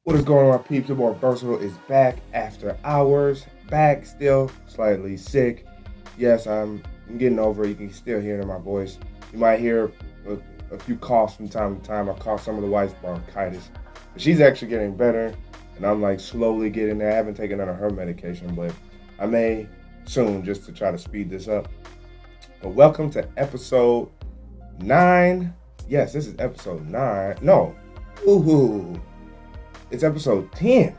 What is going on, peeps? The more versatile is back after hours. Back, still slightly sick. Yes, I'm getting over it. You can still hear it in my voice. You might hear a few coughs from time to time. I cough some of the wife's bronchitis, but she's actually getting better, and I'm like slowly getting there. I haven't taken none of her medication, but I may soon just to try to speed this up. But welcome to episode 9. Yes, this is episode 9. No, ooh. It's episode 10.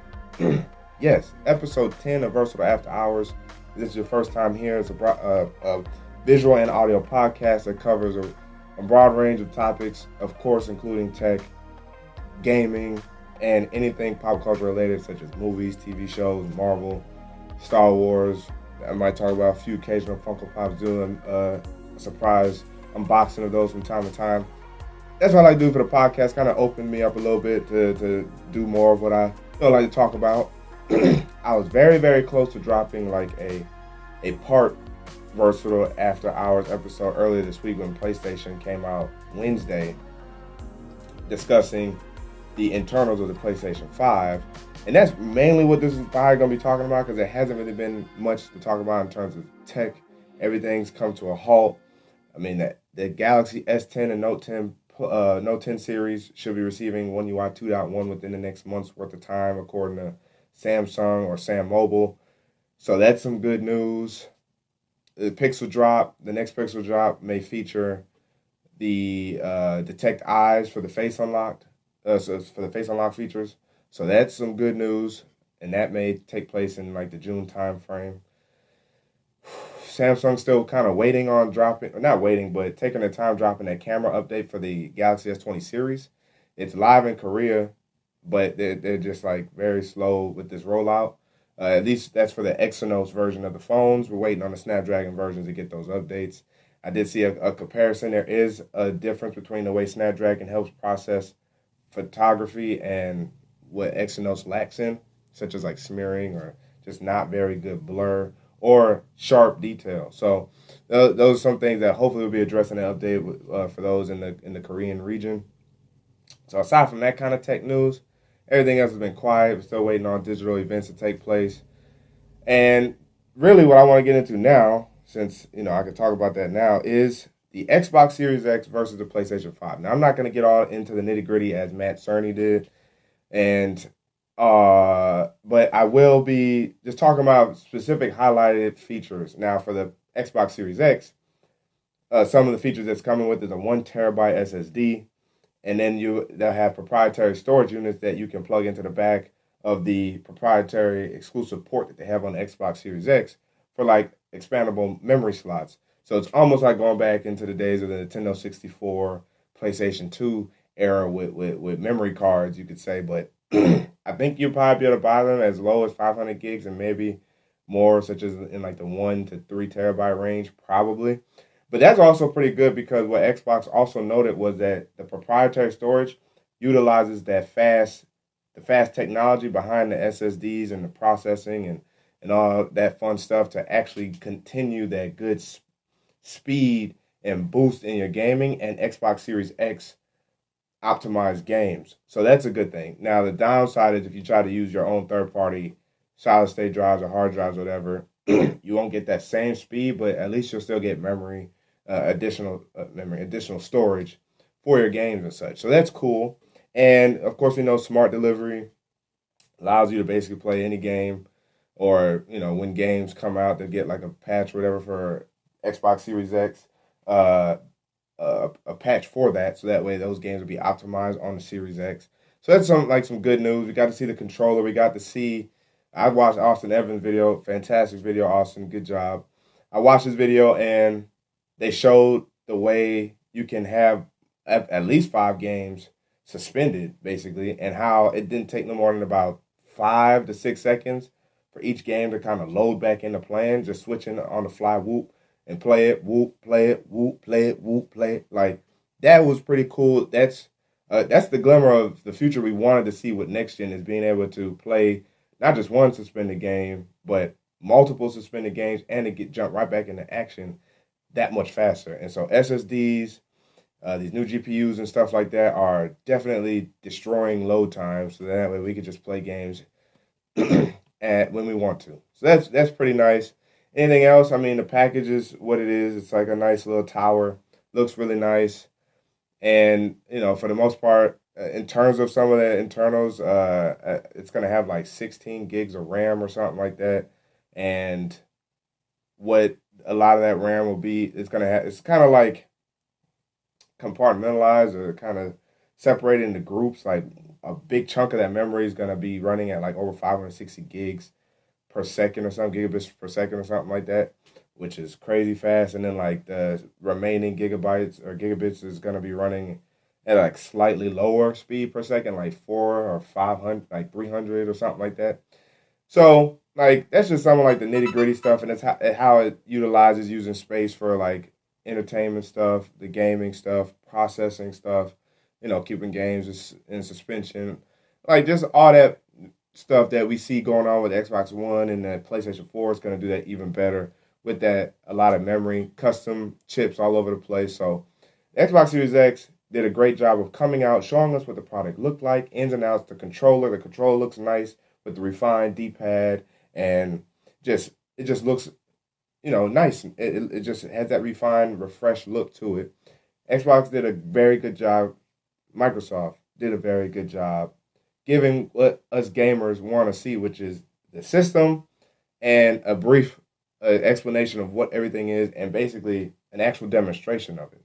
Yes, episode 10 of Versatile After Hours. If this is your first time here, it's a visual and audio podcast that covers a broad range of topics, of course, including tech, gaming, and anything pop culture related, such as movies, TV shows, Marvel, Star Wars. I might talk about a few occasional Funko Pops, doing a surprise unboxing of those from time to time. That's what I like to do for the podcast, kind of open me up a little bit to do more of what I like to talk about. I was very, very close to dropping like a part Versatile After Hours episode earlier this week when PlayStation came out Wednesday, discussing the internals of the PlayStation 5. And that's mainly what this is probably going to be talking about, because there hasn't really been much to talk about in terms of tech. Everything's come to a halt. I mean, the Galaxy S10 and Note 10 series should be receiving One UI 2.1 within the next month's worth of time, according to Samsung or Sam Mobile. So that's some good news. The next Pixel drop may feature the Detect Eyes for the face unlock features. So that's some good news, and that may take place in like the June time frame. Samsung's still kind of waiting on dropping, or not waiting, but taking their time dropping that camera update for the Galaxy S20 series. It's live in Korea, but they're just like very slow with this rollout. At least that's for the Exynos version of the phones. We're waiting on the Snapdragon versions to get those updates. I did see a comparison. There is a difference between the way Snapdragon helps process photography and what Exynos lacks in, such as like smearing or just not very good blur or sharp detail. So those are some things that hopefully will be addressed in the update for those in the Korean region. So aside from that kind of tech news, everything else has been quiet. We're still waiting on digital events to take place. And really what I want to get into now, since I can talk about that now, is the Xbox Series X versus the PlayStation 5. Now, I'm not going to get all into the nitty-gritty as Matt Cerny did, but I will be just talking about specific highlighted features. Now, for the Xbox Series X, some of the features that's coming with is a 1 terabyte SSD, and then they'll have proprietary storage units that you can plug into the back of the proprietary exclusive port that they have on the Xbox Series X for like expandable memory slots. So it's almost like going back into the days of the Nintendo 64, PlayStation 2 era with memory cards, you could say, but I think you'll probably be able to buy them as low as 500 gigs and maybe more, such as in like the 1 to 3 terabyte range, probably. But that's also pretty good, because what Xbox also noted was that the proprietary storage utilizes the fast technology behind the SSDs and the processing and all that fun stuff to actually continue that good speed and boost in your gaming, and Xbox Series X optimized games. So that's a good thing. Now, the downside is if you try to use your own third-party solid state drives or hard drives or whatever, you won't get that same speed, but at least you'll still get additional storage for your games and such. So that's cool. And of course, we know smart delivery allows you to basically play any game, or when games come out, they get like a patch or whatever for Xbox Series X. A patch for that, so that way those games will be optimized on the Series X. So that's some good news. We got to see the controller. We got to see. I watched Austin Evans' video. Fantastic video, Austin. Good job. I watched his video, and they showed the way you can have at least 5 games suspended, basically, and how it didn't take no more than about 5 to 6 seconds for each game to kind of load back into playing, just switching on the fly, whoop, and play it, whoop, play it, whoop, play it, whoop, play it. Like, that was pretty cool. That's the glimmer of the future we wanted to see with next gen, is being able to play not just one suspended game, but multiple suspended games, and to jump right back into action that much faster. And so SSDs These new GPUs and stuff like that are definitely destroying load times, so that way we could just play games when we want to. So that's pretty nice. Anything else? I mean, the package is what it is. It's like a nice little tower. Looks really nice, and for the most part, in terms of some of the internals, it's gonna have like 16 gigs of RAM or something like that, and what a lot of that RAM will be, it's kind of like compartmentalized or kind of separated into groups. Like a big chunk of that memory is going to be running at like over 560 gigs per second or something, gigabits per second or something like that, which is crazy fast. And then like the remaining gigabytes or gigabits is going to be running at like slightly lower speed per second, like 400 or 500, like 300 or something like that. So like that's just some of like the nitty gritty stuff, and it's how it utilizes using space for like entertainment stuff, the gaming stuff, processing stuff, keeping games in suspension, like just all that stuff that we see going on with Xbox One, and the PlayStation 4 is going to do that even better with that, a lot of memory, custom chips all over the place. So the Xbox Series X did a great job of coming out, showing us what the product looked like, ins and outs, the controller looks nice with the refined D-pad, and it just looks nice. It just has that refined, refreshed look to it. Xbox did a very good job. Microsoft did a very good job giving what us gamers want to see, which is the system and a brief explanation of what everything is, and basically an actual demonstration of it.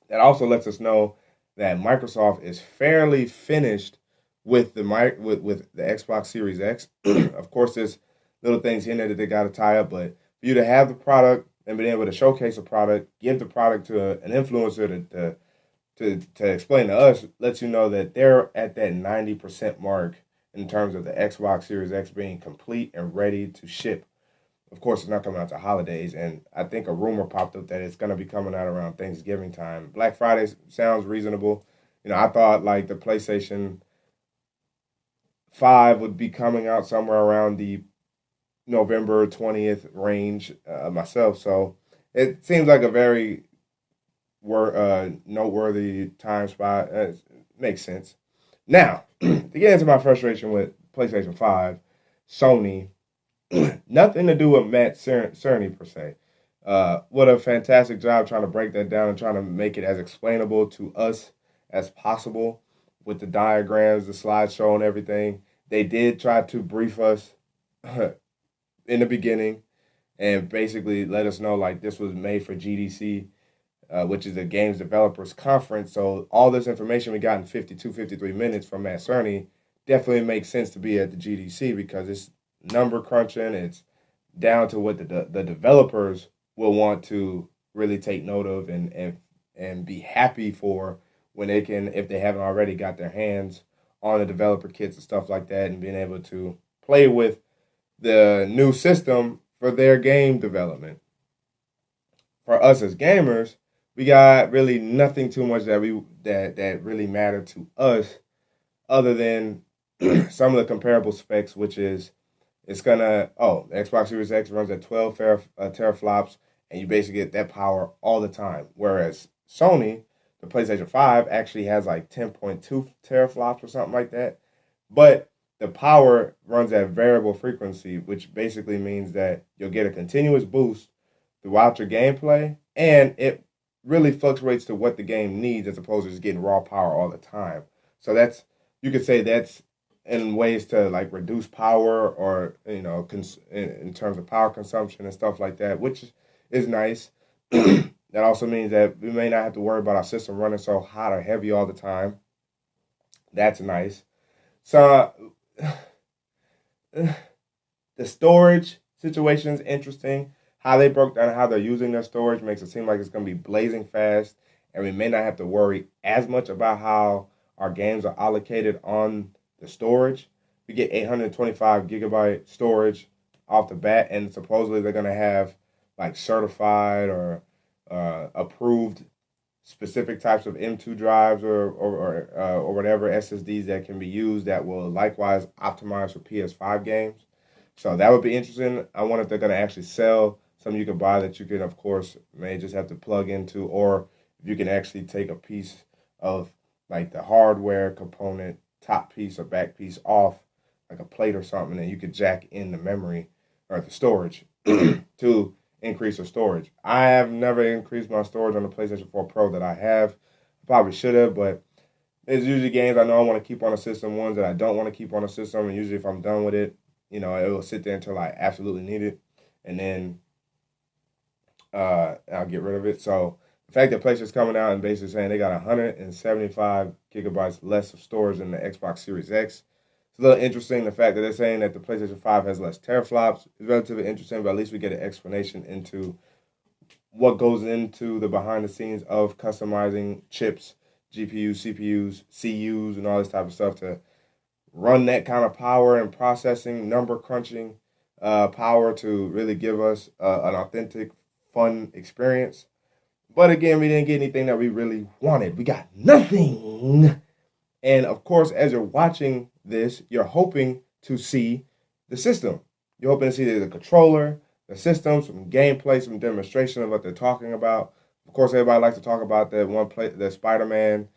That also lets us know that Microsoft is fairly finished with with the Xbox Series X. Of course, there's little things in there that they got to tie up, but for you to have the product and being able to showcase a product, give the product to an influencer to explain to us, lets you know that they're at that 90% mark in terms of the Xbox Series X being complete and ready to ship. Of course, it's not coming out to holidays, and I think a rumor popped up that it's going to be coming out around Thanksgiving time. Black Friday sounds reasonable. I thought like the PlayStation 5 would be coming out somewhere around the November 20th range myself. So it seems like a very noteworthy time spot. Makes sense. Now, to get into my frustration with PlayStation 5, Sony, nothing to do with Matt Cerny per se. What a fantastic job trying to break that down and trying to make it as explainable to us as possible with the diagrams, the slideshow, and everything. They did try to brief us in the beginning and basically let us know like this was made for GDC, which is the Games Developers Conference. So all this information we got in 52, 53 minutes from Matt Cerny definitely makes sense to be at the GDC because it's number crunching. It's down to what the developers will want to really take note of and be happy for when they can, if they haven't already got their hands on the developer kits and stuff like that, and being able to play with the new system for their game development. For us as gamers, we got really nothing too much that really mattered to us, other than some of the comparable specs, which is the Xbox Series X runs at 12 teraflops, and you basically get that power all the time. Whereas Sony, the PlayStation 5, actually has like 10.2 teraflops or something like that. But the power runs at variable frequency, which basically means that you'll get a continuous boost throughout your gameplay, and it really fluctuates to what the game needs as opposed to just getting raw power all the time. So you could say that's in ways to like reduce power or in terms of power consumption and stuff like that, which is nice. That also means that we may not have to worry about our system running so hot or heavy all the time. That's nice. So the storage situation is interesting. How they broke down how they're using their storage makes it seem like it's going to be blazing fast, and we may not have to worry as much about how our games are allocated on the storage. We get 825 gigabyte storage off the bat, and supposedly they're going to have like certified or approved specific types of M2 drives or whatever SSDs that can be used that will likewise optimize for PS5 games. So that would be interesting. I wonder if they're going to actually sell some you can buy that you can, of course, may just have to plug into, or if you can actually take a piece of like the hardware component, top piece or back piece off, like a plate or something, and you could jack in the memory or the storage to increase the storage. I have never increased my storage on the PlayStation 4 Pro that I have. Probably should have, but there's usually games I know I want to keep on the system, ones that I don't want to keep on the system, and usually if I'm done with it, it will sit there until I absolutely need it, and then I'll get rid of it. So the fact that PlayStation's coming out and basically saying they got 175 gigabytes less of storage than the Xbox Series X, it's a little interesting. The fact that they're saying that the PlayStation 5 has less teraflops is relatively interesting, but at least we get an explanation into what goes into the behind the scenes of customizing chips, GPUs, CPUs, CUs, and all this type of stuff to run that kind of power and processing, number crunching power to really give us an authentic, fun experience. But again, we didn't get anything that we really wanted. We got nothing. And of course, as you're watching this, you're hoping to see the system. You're hoping to see the controller, the system, some gameplay, some demonstration of what they're talking about. Of course, everybody likes to talk about that one play, the Spider-Man,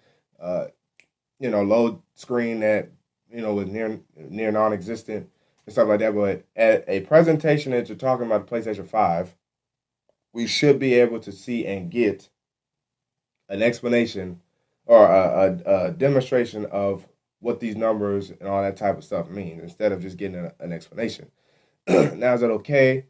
load screen that was near non-existent and stuff like that. But at a presentation that you're talking about the PlayStation 5, we should be able to see and get an explanation or a demonstration of what these numbers and all that type of stuff mean instead of just getting an explanation. Now, is it okay?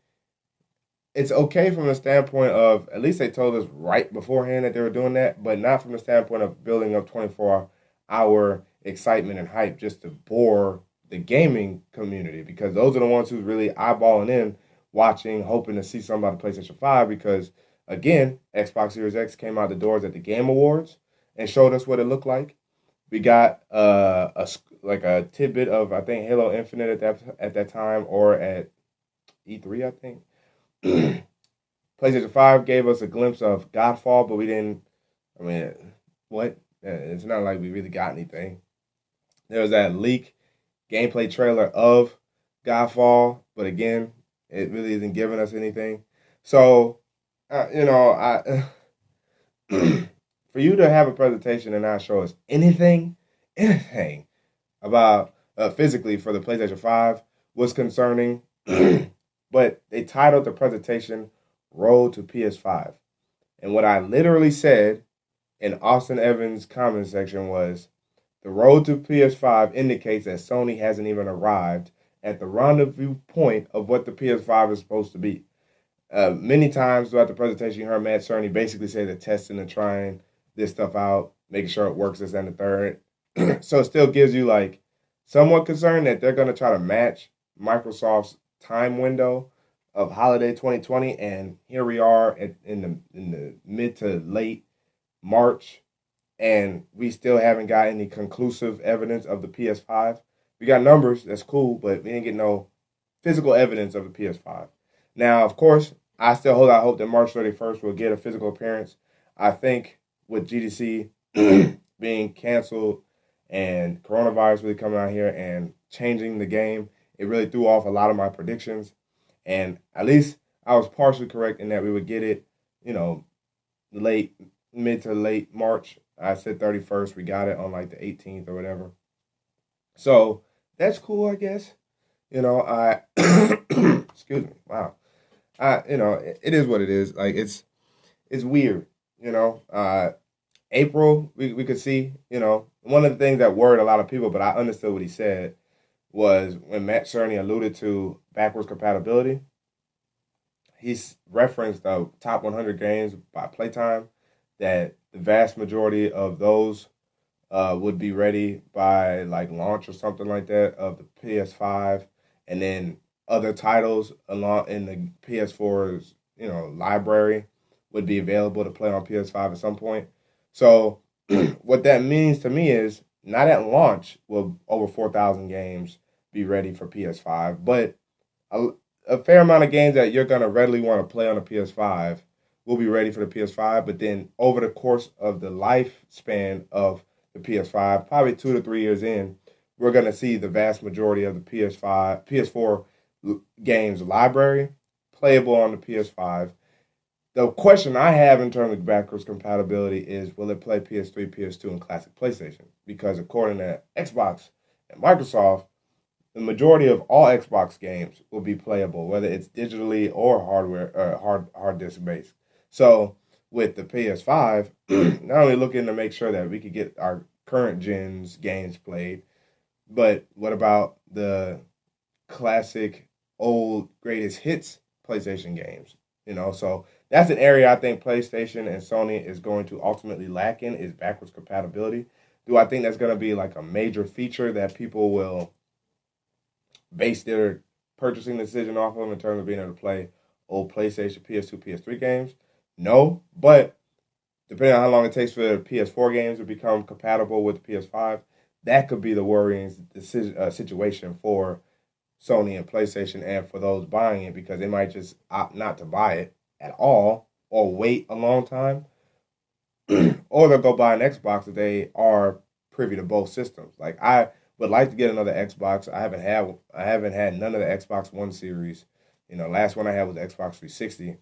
It's okay from the standpoint of, at least they told us right beforehand that they were doing that, but not from the standpoint of building up 24-hour excitement and hype just to bore the gaming community, because those are the ones who's really eyeballing in, watching, hoping to see something about the PlayStation 5, because, again, Xbox Series X came out the doors at the Game Awards and showed us what it looked like. We got a tidbit of, I think, Halo Infinite at that time, or at E3, I think. PlayStation 5 gave us a glimpse of Godfall, but we didn't. I mean, what? It's not like we really got anything. There was that leak gameplay trailer of Godfall, but again, it really isn't giving us anything. So, for you to have a presentation and not show us anything about physically for the PlayStation 5 was concerning. But they titled the presentation Road to PS5. And what I literally said in Austin Evans' comment section was, the road to PS5 indicates that Sony hasn't even arrived at the rendezvous point of what the PS5 is supposed to be. Many times throughout the presentation, you heard Matt Cerny basically say they're testing and trying this stuff out, making sure it works, this and the third. So it still gives you like somewhat concern that they're going to try to match Microsoft's time window of holiday 2020, and here we are in the mid to late March, and we still haven't got any conclusive evidence of the PS5. We got numbers, that's cool, but we didn't get no physical evidence of the PS5. Now, of course, I still hold out hope that March 31st will get a physical appearance. I think with GDC being canceled and coronavirus really coming out here and changing the game, it really threw off a lot of my predictions. And at least I was partially correct in that we would get it, mid to late March. I said 31st. We got it on like the 18th or whatever. So that's cool, I guess. Excuse me. Wow. It is what it is. Like it's weird. April, we could see, one of the things that worried a lot of people, but I understood what he said, was when Matt Cerny alluded to backwards compatibility. He's referenced the top 100 games by playtime, that the vast majority of those would be ready by like launch or something like that of the PS5, and then other titles along in the PS4's library would be available to play on PS5 at some point. So what that means to me is, not at launch will over 4,000 games be ready for PS5, but a fair amount of games that you're going to readily want to play on the PS5 will be ready for the PS5. But then over the course of the lifespan of the PS5, probably 2 to 3 years in, we're going to see the vast majority of the PS4 games library playable on the PS5. The question I have in terms of backwards compatibility is, will it play PS3, PS2, and classic PlayStation? Because according to Xbox and Microsoft, the majority of all Xbox games will be playable, whether it's digitally or hard disk based. So with the PS5, not only looking to make sure that we could get our current gen's games played, but what about the classic old greatest hits PlayStation games? So that's an area I think PlayStation and Sony is going to ultimately lack in, is backwards compatibility. Do I think that's going to be like a major feature that people will base their purchasing decision off of in terms of being able to play old PlayStation, PS2, PS3 games? No, but depending on how long it takes for the PS4 games to become compatible with the PS5, that could be the worrying situation for Sony and PlayStation and for those buying it, because they might just opt not to buy it at all or wait a long time, or they'll go buy an Xbox if they are privy to both systems. Like, I would like to get another Xbox. I haven't had none of the Xbox One series. Last one I had was Xbox 360,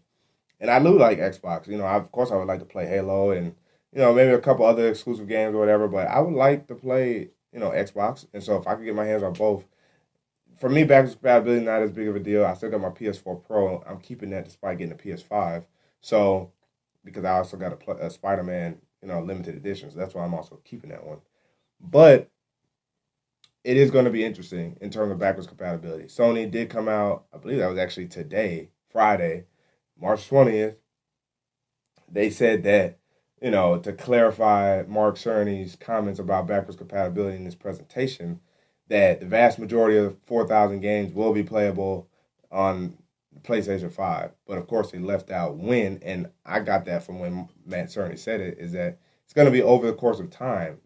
and I do like Xbox. Of course I would like to play Halo and maybe a couple other exclusive games or whatever. But I would like to play Xbox, and so if I could get my hands on both, for me, backwards compatibility not as big of a deal. I still got my PS4 Pro. I'm keeping that despite getting a PS5. So, because I also got a Spider-Man, limited edition. So that's why I'm also keeping that one. But it is going to be interesting in terms of backwards compatibility. Sony did come out, I believe that was actually today, Friday, March 20th. They said that, to clarify Mark Cerny's comments about backwards compatibility in this presentation, that the vast majority of 4,000 games will be playable on the PlayStation 5. But of course, they left out when, and I got that from when Matt Cerny said it, is that it's going to be over the course of time.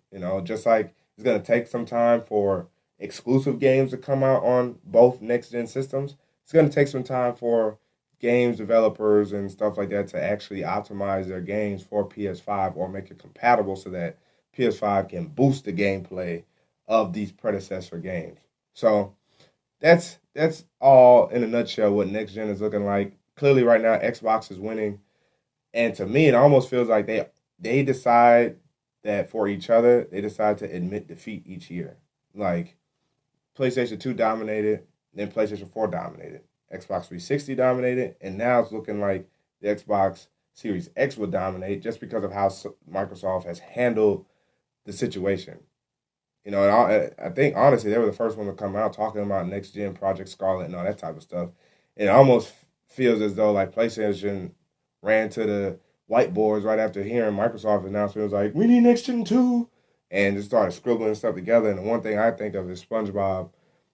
Just like it's going to take some time for exclusive games to come out on both next-gen systems, it's going to take some time for games developers and stuff like that to actually optimize their games for PS5 or make it compatible so that PS5 can boost the gameplay of these predecessor games. So that's all in a nutshell what next gen is looking like. Clearly, right now Xbox is winning, and to me, it almost feels like they decide that for each other, they decide to admit defeat each year. Like PlayStation 2 dominated, then PlayStation 4 dominated, Xbox 360 dominated, and now it's looking like the Xbox Series X will dominate just because of how Microsoft has handled the situation. And I think honestly they were the first one to come out talking about next gen Project Scarlet and all that type of stuff. And it almost feels as though like PlayStation ran to the whiteboards right after hearing Microsoft announcement. It was like, we need next gen 2, and just started scribbling stuff together. And the one thing I think of is SpongeBob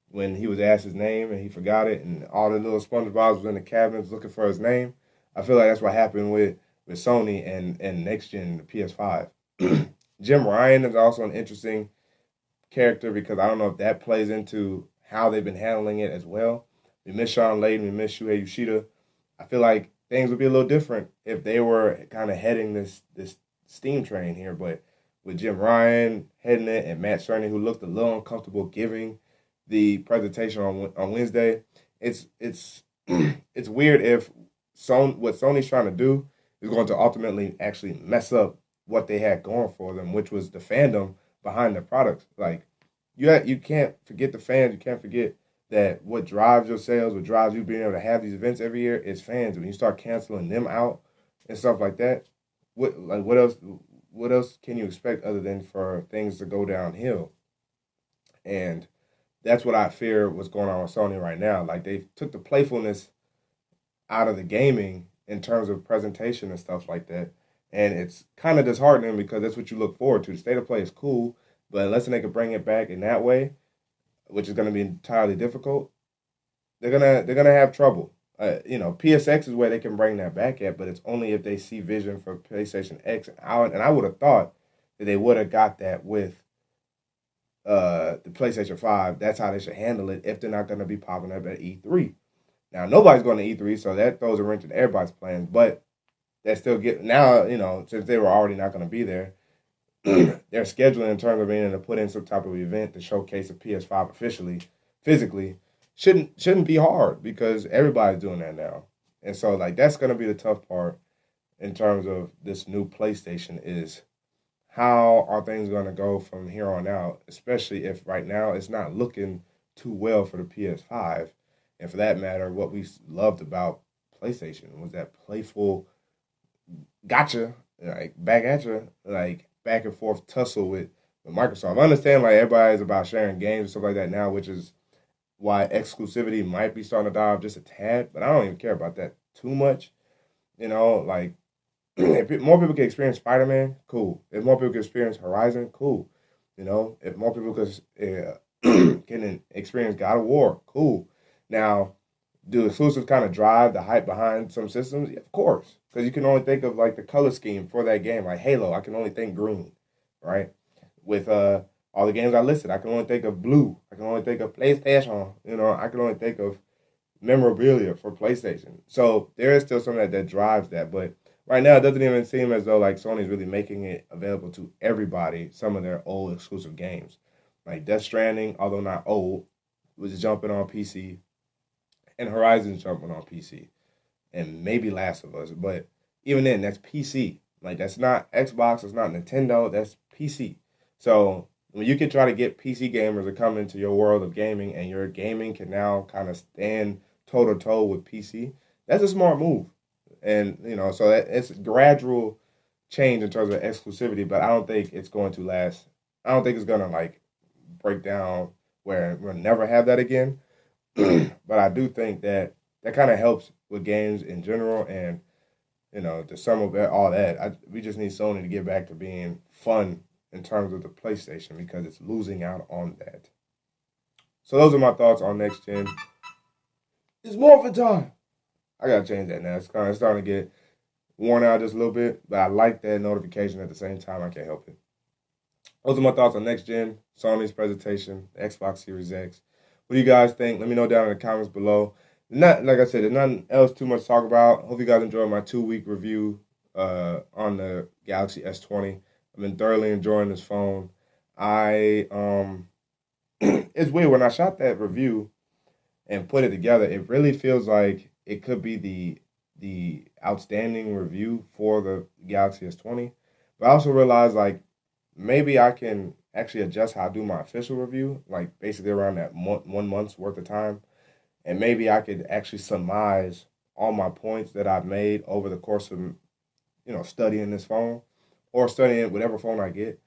when he was asked his name and he forgot it, and all the little SpongeBobs was in the cabinets looking for his name. I feel like that's what happened with Sony and next gen the PS5. Jim Ryan is also an interesting character because I don't know if that plays into how they've been handling it as well. We miss Sean Layden, we miss Shuhei Yoshida. I feel like things would be a little different if they were kind of heading this steam train here, but with Jim Ryan heading it and Matt Cerny, who looked a little uncomfortable giving the presentation on Wednesday, it's it's weird if what Sony's trying to do is going to ultimately actually mess up what they had going for them, which was the fandom behind the products. Like you can't forget the fans. You can't forget that what drives your sales, what drives you being able to have these events every year is fans. When you start canceling them out and stuff like that, what else can you expect other than for things to go downhill? And that's what I fear what's going on with Sony right now. Like they took the playfulness out of the gaming in terms of presentation and stuff like that. And it's kind of disheartening because that's what you look forward to. The state of play is cool, but unless they can bring it back in that way, which is going to be entirely difficult, they're gonna have trouble. PSX is where they can bring that back at, but it's only if they see vision for PlayStation X. And I would have thought that they would have got that with the PlayStation 5. That's how they should handle it if they're not going to be popping up at E3. Now, nobody's going to E3, so that throws a wrench in everybody's plans, but that still get now, since they were already not going to be there, their scheduling in terms of being able to put in some type of event to showcase a PS5 officially, physically, shouldn't be hard because everybody's doing that now. And so like that's gonna be the tough part. in terms of this new PlayStation is how are things going to go from here on out, especially if right now it's not looking too well for the PS5. And for that matter, what we loved about PlayStation was that playful gotcha, like back at you, like back and forth tussle with Microsoft. I understand like everybody's about sharing games and stuff like that now, which is why exclusivity might be starting to die off just a tad, but I don't even care about that too much. Like if more people can experience Spider Man, cool. If more people can experience Horizon, cool. If more people can experience God of War, cool. Now, do exclusives kind of drive the hype behind some systems? Yeah, of course, because you can only think of like the color scheme for that game. Like Halo, I can only think green, right? With all the games I listed, I can only think of blue. I can only think of PlayStation. I can only think of memorabilia for PlayStation. So there is still something that drives that, but right now it doesn't even seem as though like Sony's really making it available to everybody. Some of their old exclusive games, like Death Stranding, although not old, was jumping on PC, and Horizon's jumping on PC, and maybe Last of Us. But even then, that's PC. Like that's not Xbox, it's not Nintendo, that's PC. So when you can try to get PC gamers to come into your world of gaming, and your gaming can now kind of stand toe to toe with PC, that's a smart move. And so it's gradual change in terms of exclusivity, but I don't think it's going to last. I don't think it's gonna like break down where we'll never have that again. But I do think that kind of helps with games in general, and the sum of all that. We just need Sony to get back to being fun in terms of the PlayStation, because it's losing out on that. So those are my thoughts on next gen. It's Morphin time. I gotta change that now. It's kind of starting to get worn out just a little bit, but I like that notification at the same time. I can't help it. Those are my thoughts on next gen, Sony's presentation, the Xbox Series X. What do you guys think? Let me know down in the comments below. Not like I said, there's nothing else too much to talk about. Hope you guys enjoyed my 2-week review on the Galaxy S20. I've been thoroughly enjoying this phone. It's weird when I shot that review and put it together. It really feels like it could be the outstanding review for the Galaxy S20. But I also realized like maybe I can actually adjust how I do my official review, like basically around that 1 month's worth of time. And maybe I could actually surmise all my points that I've made over the course of, studying this phone, or studying whatever phone I get.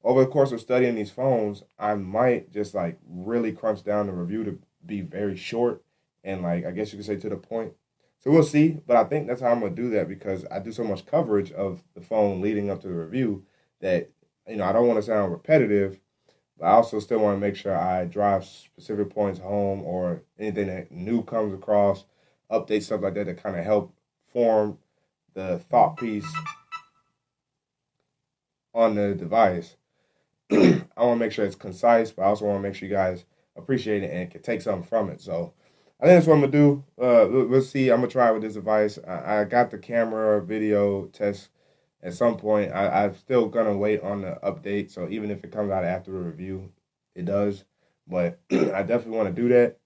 Over the course of studying these phones, I might just like really crunch down the review to be very short and like, I guess you could say, to the point. So we'll see, but I think that's how I'm going to do that, because I do so much coverage of the phone leading up to the review that, I don't want to sound repetitive, but I also still want to make sure I drive specific points home, or anything that new comes across, updates, stuff like that, to kind of help form the thought piece on the device. I want to make sure it's concise, but I also want to make sure you guys appreciate it and can take something from it. So I think that's what I'm going to do. We'll see. I'm going to try it with this device. I got the camera video test at some point. I'm still going to wait on the update. So even if it comes out after the review, it does. But I definitely want to do that.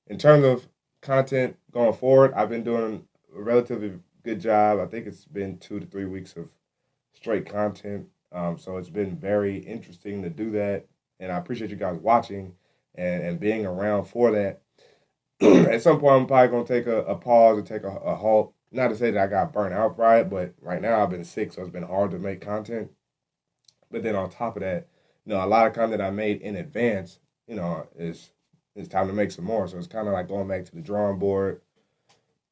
In terms of content going forward, I've been doing a relatively good job. I think it's been 2 to 3 weeks of straight content. So it's been very interesting to do that. And I appreciate you guys watching and being around for that. At some point, I'm probably going to take a pause and take a halt. Not to say that I got burnt out by it, but right now I've been sick, so it's been hard to make content. But then on top of that, a lot of content I made in advance, is time to make some more. So it's kind of like going back to the drawing board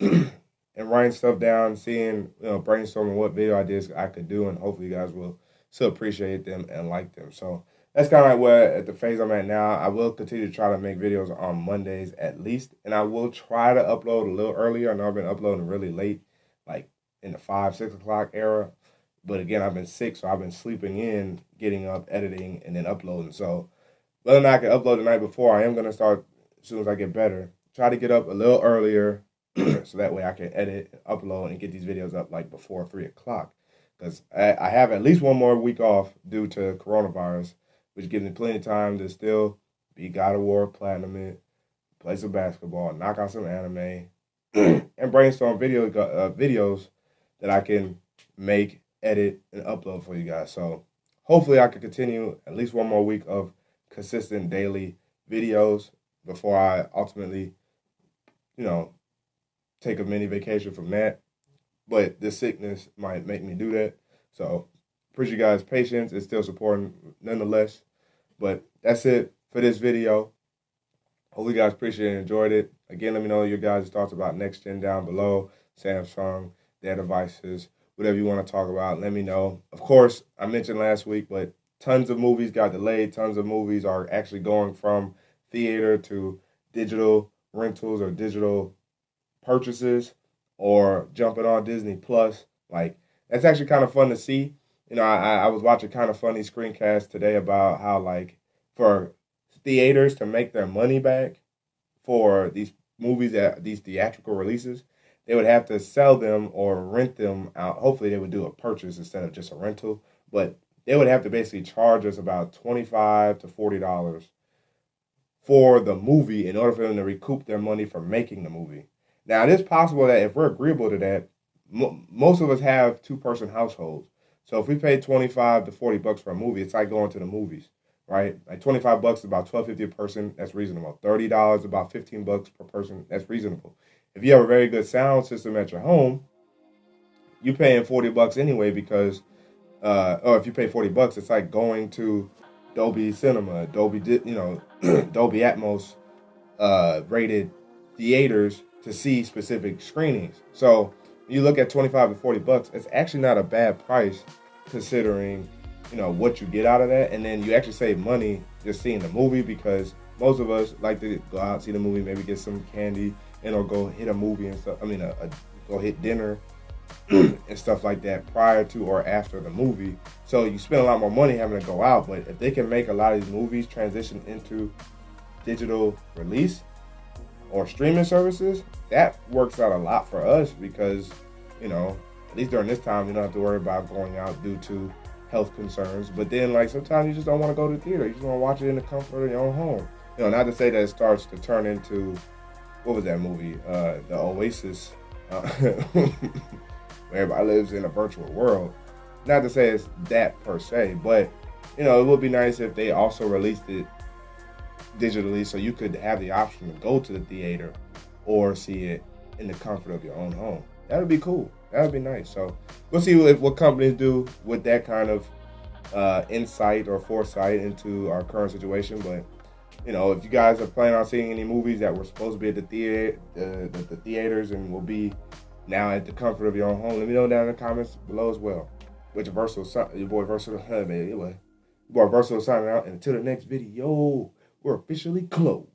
and writing stuff down, seeing, brainstorming what video ideas I could do, and hopefully you guys will still appreciate them and like them. So that's kind of like where at the phase I'm at now. I will continue to try to make videos on Mondays at least, and I will try to upload a little earlier. I know I've been uploading really late, like in the 5-6 o'clock era. But again, I've been sick, so I've been sleeping in, getting up, editing, and then uploading. So whether or not I can upload the night before, I am going to start as soon as I get better. Try to get up a little earlier so that way I can edit, upload, and get these videos up like before 3 o'clock. Because I have at least one more week off due to coronavirus, which gives me plenty of time to still be God of War, platinum it, play some basketball, knock out some anime, and brainstorm videos that I can make, edit, and upload for you guys. So hopefully I can continue at least one more week of consistent daily videos before I ultimately, take a mini vacation from that. But this sickness might make me do that. So appreciate you guys' patience. It's still supporting nonetheless. But that's it for this video. Hope you guys appreciate and enjoyed it. Again, let me know your guys' thoughts about next gen down below. Samsung, their devices, whatever you want to talk about, let me know. Of course, I mentioned last week, but tons of movies got delayed. Tons of movies are actually going from theater to digital rentals or digital purchases or jumping on Disney Plus. Like, that's actually kind of fun to see. I was watching kind of funny screencast today about how, like, for theaters to make their money back for these movies, these theatrical releases, they would have to sell them or rent them out. Hopefully they would do a purchase instead of just a rental, but they would have to basically charge us about $25 to $40 for the movie in order for them to recoup their money for making the movie. Now, it is possible that if we're agreeable to that, most of us have two-person households. So if we pay $25 to $40 for a movie, it's like going to the movies, right? Like $25 is about $12.50 a person. That's reasonable. $30 about $15 per person. That's reasonable. If you have a very good sound system at your home, you're paying $40 anyway because, or if you pay $40, it's like going to Dolby Cinema, Dolby Atmos rated theaters to see specific screenings. So you look at $25 to $40, it's actually not a bad price considering, what you get out of that. And then you actually save money just seeing the movie because most of us like to go out, see the movie, maybe get some candy, or go hit a movie and stuff. Go hit dinner and stuff like that prior to or after the movie. So you spend a lot more money having to go out. But if they can make a lot of these movies transition into digital release or streaming services, that works out a lot for us because, at least during this time, you don't have to worry about going out due to health concerns. But then, like, sometimes you just don't want to go to the theater. You just want to watch it in the comfort of your own home. Not to say that it starts to turn into, what was that movie? The Oasis, where everybody lives in a virtual world. Not to say it's that per se, but, it would be nice if they also released it digitally so you could have the option to go to the theater or see it in the comfort of your own home. That would be cool. That would be nice. So we'll see what companies do with that kind of insight or foresight into our current situation. But if you guys are planning on seeing any movies that were supposed to be at the theaters and will be now at the comfort of your own home, let me know down in the comments below as well. With your boy Vrsatile, baby. Your boy Vrsatile signing out. And until the next video, we're officially closed.